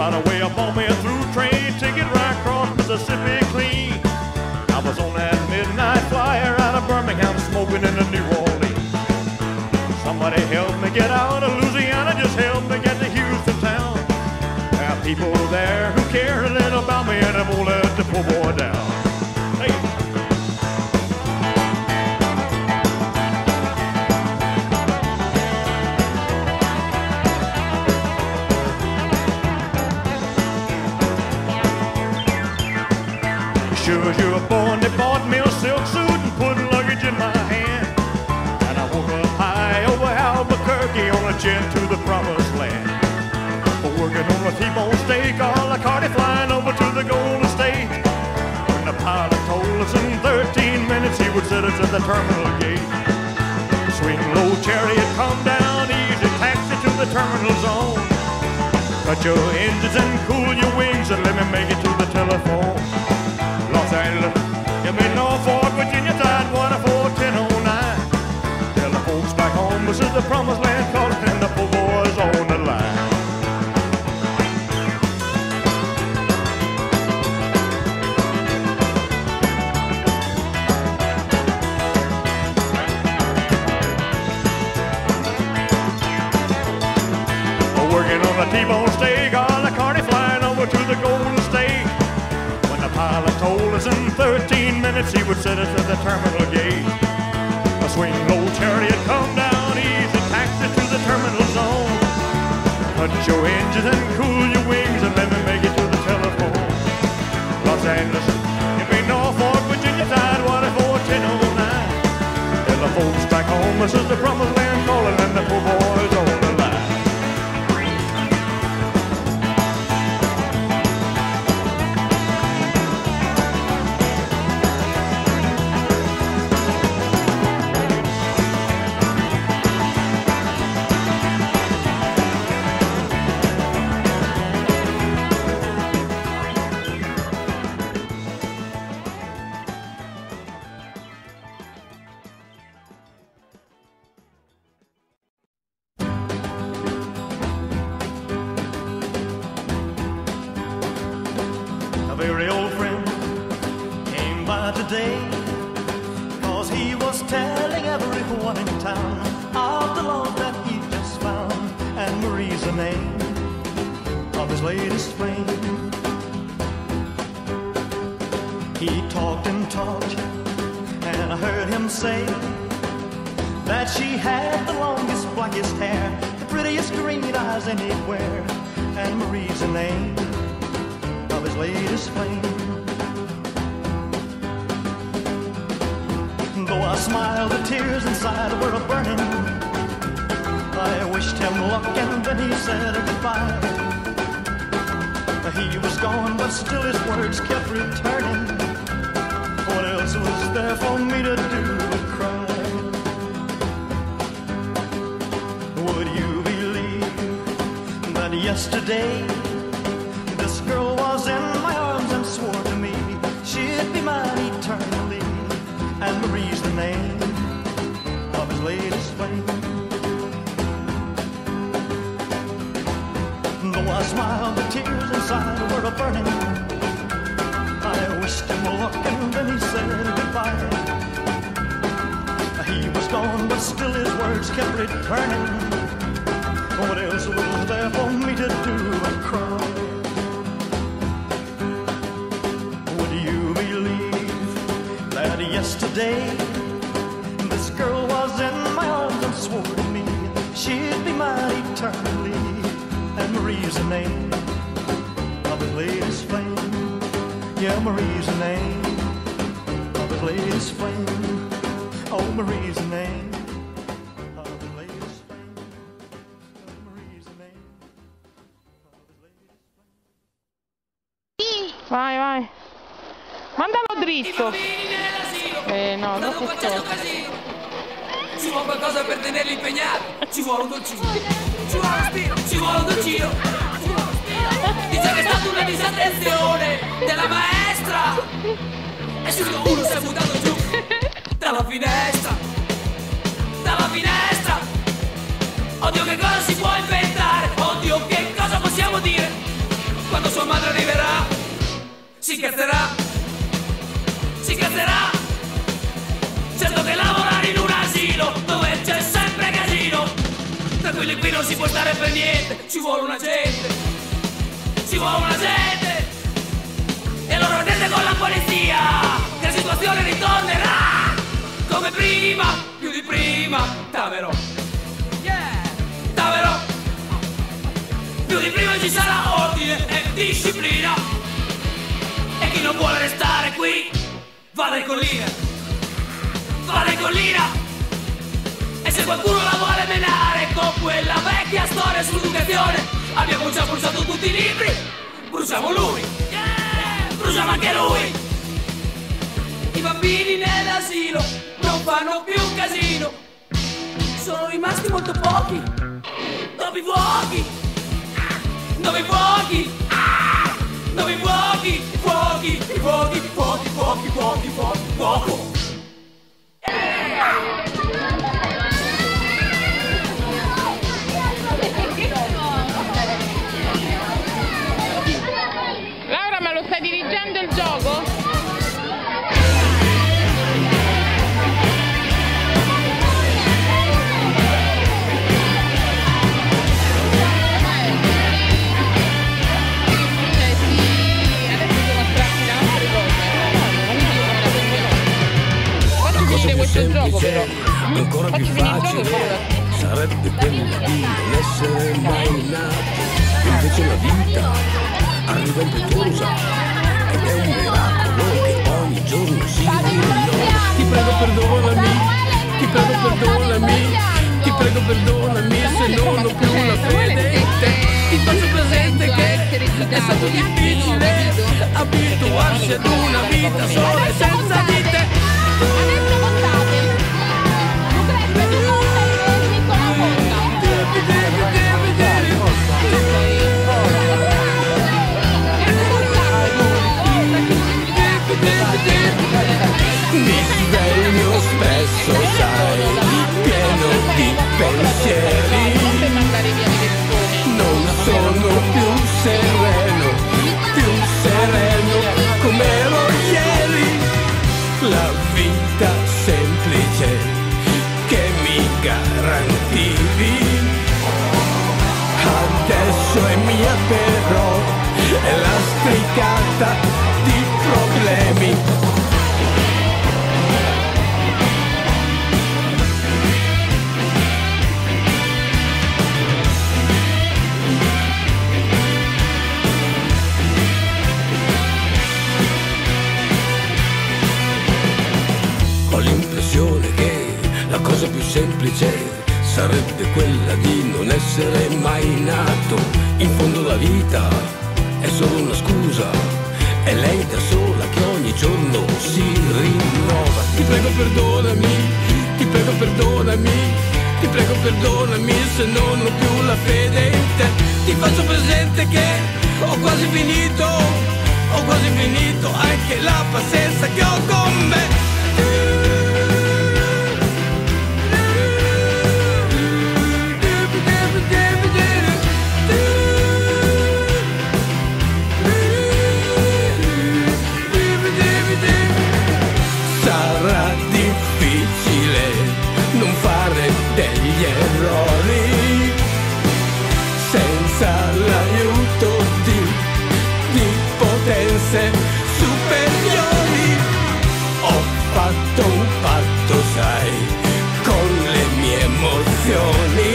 Right away I bought me a through train ticket right across Mississippi clean. I was on that midnight flyer out of Birmingham smoking into New Orleans. Somebody help me get out of Louisiana, just help me get to Houston town. There are people there who care a little about me and I won't let the poor boy down. Hey. Sure as you were born, they bought me a silk suit and put luggage in my hand. And I woke up high over Albuquerque on a jet to the promised land. Working on a T-bone steak, all the carty flying over to the Golden State. When the pilot told us in 13 minutes he would set us at the terminal gate. Swing low chariot, come down easy, taxi to the terminal zone. Cut your engines and cool your wings and let me make it to the telephone. Los Angeles, give me Norfolk, Virginia, Tidewater 41009. Tell the folks back home this is the promised land calling and the poor boys on the line. Working on a T-bone steak, all the carty flying over to the Golden State. When the pilot told us in 13 minutes he would set us at the terminal gate. A swing low chariot, come down easy, taxi to the terminal zone. Cut your engines and cool your wings and let me make it to the telephone. Los Angeles, give me Norfolk, Virginia, Tidewater 41009. Tell the folks back home this is the promised land calling and the poor boys on the line. A very old friend came by today, 'cause he was telling everyone in town of the love that he just found. And Marie's the name of his latest flame. He talked and talked, and I heard him say that she had the longest, blackest hair, the prettiest green eyes anywhere. And Marie's the name of his latest flame. Though I smiled, the tears inside were a-burning. I wished him luck and then he said goodbye. He was gone, but still his words kept returning. What else was there for me to do but cry? Would you believe that yesterday this girl was in my arms and swore to me she'd be mine eternally? And Marie's the name of his latest flame. Though I smiled, the tears inside were a-burning. I wished him luck and then he said goodbye. He was gone, but still his words kept returning. What else was there for me to do but cry? Would you believe that yesterday this girl was in my arms and swore to me she'd be mine eternally? And Marie's the name of his latest flame. Yeah, Marie's the name of his latest flame. Oh, Marie's the name of his latest flame. Oh, Marie's the name of his latest flame. Vai, vai. Mandalo dritto. No, dopo sto. Ci vuole qualcosa per tenerli impegnati. Ci vuole un dolcino. Ci vuole uno spiro. Ci vuole un dolcino. Dice che è stata una disattenzione della maestra. E subito uno si è buttato giù dalla finestra. Dalla finestra. Oddio, che cosa si può inventare? Oddio, che cosa possiamo dire? vuole un agente e loro attende con la polizia che la situazione ritornerà come prima, più di prima. Tavero, yeah, Tavero, più di prima ci sarà ordine e disciplina e chi non vuole restare qui vada in collina, vada in collina. E se qualcuno la vuole menare con quella vecchia storia sull'educazione, abbiamo già bruciato tutti i libri, bruciamo lui, yeah, bruciamo anche lui. I bambini nell'asilo non fanno più casino, sono rimasti molto pochi, nuovi fuochi, nuovi fuochi, nuovi fuochi, fuochi, fuochi, fuochi, fuochi, fuochi, fuochi, fuoco. Laura, ma lo stai dirigendo il gioco? Questo gioco però ancora più facile sarebbe quella di non essere mai nato. Invece la vita arriva impetuosa ed è un miracolo che ogni giorno si rinnova. Ti prego perdonami, ti prego perdonami, ti prego perdonami se non ho più la fede in te. Ti faccio presente che è stato difficile abituarsi ad una vita sola e senza di te. Mi sveglio spesso, sai, pieno di pensieri. Non sono più sereno come ero ieri. La vita semplice che mi garantivi adesso è mia, però è lastricata di problemi. Ho l'impressione che la cosa più semplice sarebbe quella di non essere mai nato. In fondo la vita è solo una scusa, è lei da sola che ogni giorno si rinnova. Ti prego perdonami, ti prego perdonami, ti prego perdonami se non ho più la fede in te. Ti faccio presente che ho quasi finito anche la pazienza che ho con me. Sarà difficile non fare degli errori senza l'aiuto di potenze superiori. Ho fatto un patto, sai, con le mie emozioni,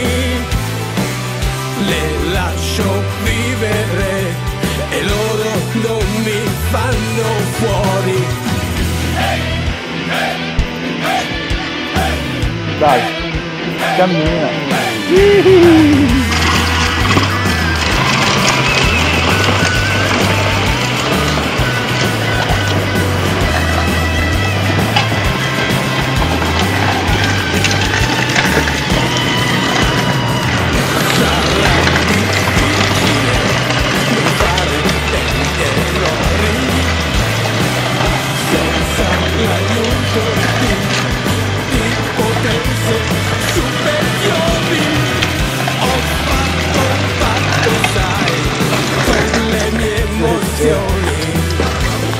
le lascio vivere e loro non mi fanno fuori. Dai, cammina.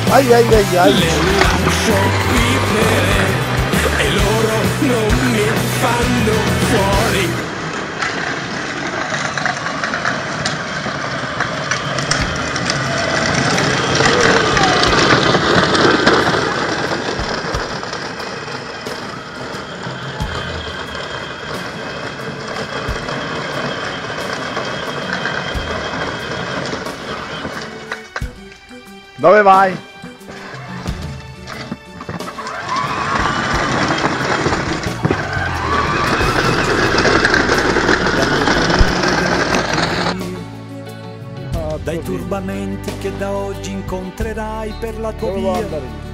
Ai ai ai ai. Le lascio vivere e loro non mi fanno fuori. Dove vai? Dai turbamenti che da oggi incontrerai per la tua Dove vuoi via, andare?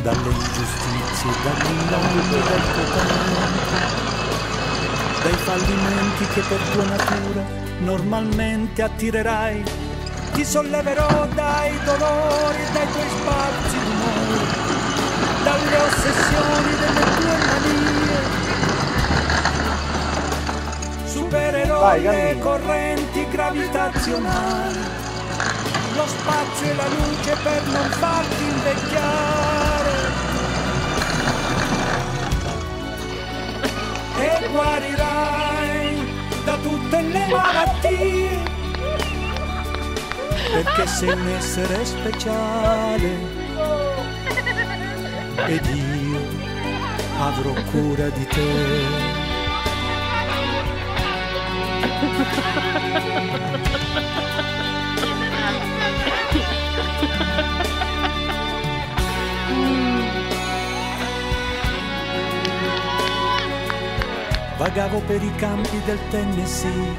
dalle ingiustizie, dall'inganno del tuo tempo, dai fallimenti che per tua natura normalmente attirerai. Ti solleverò dai dolori e dai tuoi spazi d'umore, dalle ossessioni delle tue manie. Supererò Vai, le cammina. correnti gravitazionali, lo spazio e la luce per non farti invecchiare. E guarirai da tutte le malattie, perché sei un essere speciale ed io avrò cura di te. Vagavo per i campi del Tennessee,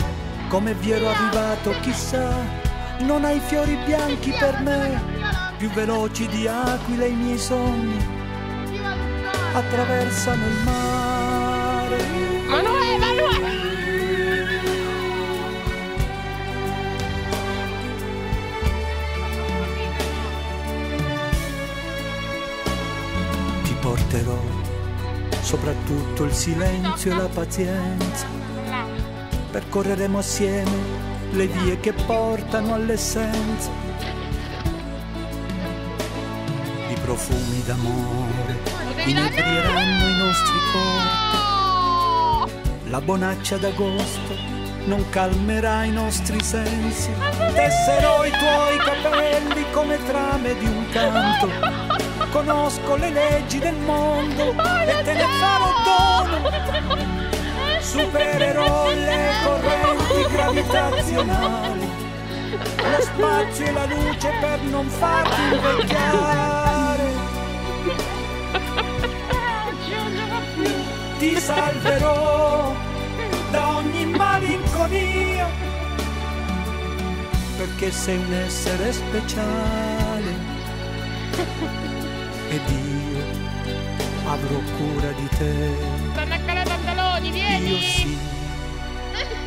come vi ero arrivato chissà, non hai fiori bianchi per me, più veloci di aquile i miei sogni, attraversano il mare. Manuel! Ti porterò soprattutto il silenzio e la pazienza, percorreremo assieme le vie che portano all'essenza, i profumi d'amore inebrieranno i nostri corpi, la bonaccia d'agosto non calmerà i nostri sensi, tesserò i tuoi capelli come trame di un canto. Conosco le leggi del mondo e te ne farò dono. Supererò le correnti gravitazionali, lo spazio e la luce per non farti invecchiare. Ti salverò da ogni malinconia, perché sei un essere speciale ed io avrò cura di te. Stanno a calare i pantaloni, Io vieni! sì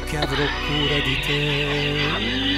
che avrò cura di te.